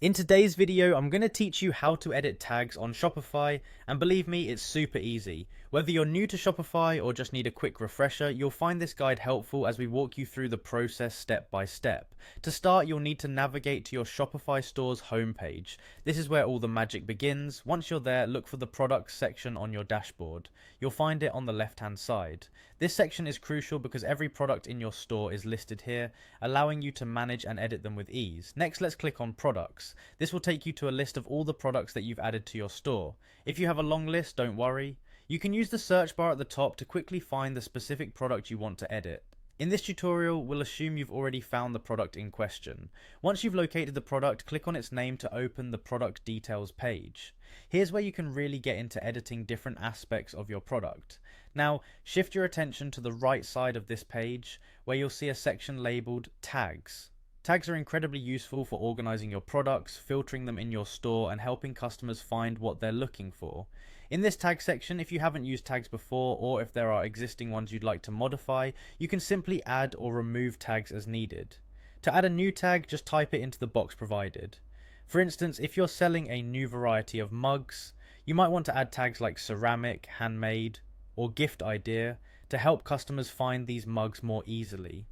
In today's video, I'm going to teach you how to edit tags on Shopify, and believe me, it's super easy. Whether you're new to Shopify or just need a quick refresher, you'll find this guide helpful as we walk you through the process step by step. To start, you'll need to navigate to your Shopify store's homepage. This is where all the magic begins. Once you're there, look for the products section on your dashboard. You'll find it on the left-hand side. This section is crucial because every product in your store is listed here, allowing you to manage and edit them with ease. Next, let's click on products. This will take you to a list of all the products that you've added to your store. If you have a long list, don't worry. You can use the search bar at the top to quickly find the specific product you want to edit. In this tutorial, we'll assume you've already found the product in question. Once you've located the product, click on its name to open the product details page. Here's where you can really get into editing different aspects of your product. Now, shift your attention to the right side of this page, where you'll see a section labeled Tags. Tags are incredibly useful for organizing your products, filtering them in your store, and helping customers find what they're looking for. In this tag section, if you haven't used tags before, or if there are existing ones you'd like to modify, you can simply add or remove tags as needed. To add a new tag, just type it into the box provided. For instance, if you're selling a new variety of mugs, you might want to add tags like ceramic, handmade, or gift idea to help customers find these mugs more easily.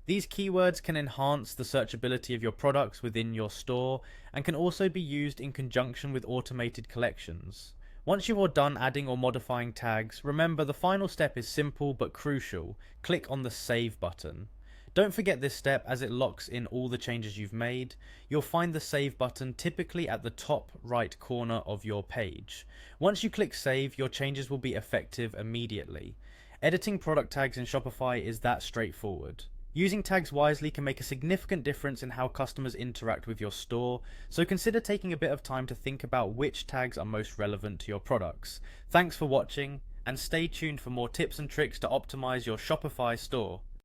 These keywords can enhance the searchability of your products within your store and can also be used in conjunction with automated collections. Once you are done adding or modifying tags, remember the final step is simple but crucial. Click on the Save button. Don't forget this step as it locks in all the changes you've made. You'll find the Save button typically at the top right corner of your page. Once you click Save, your changes will be effective immediately. Editing product tags in Shopify is that straightforward. Using tags wisely can make a significant difference in how customers interact with your store, so consider taking a bit of time to think about which tags are most relevant to your products. Thanks for watching, and stay tuned for more tips and tricks to optimize your Shopify store.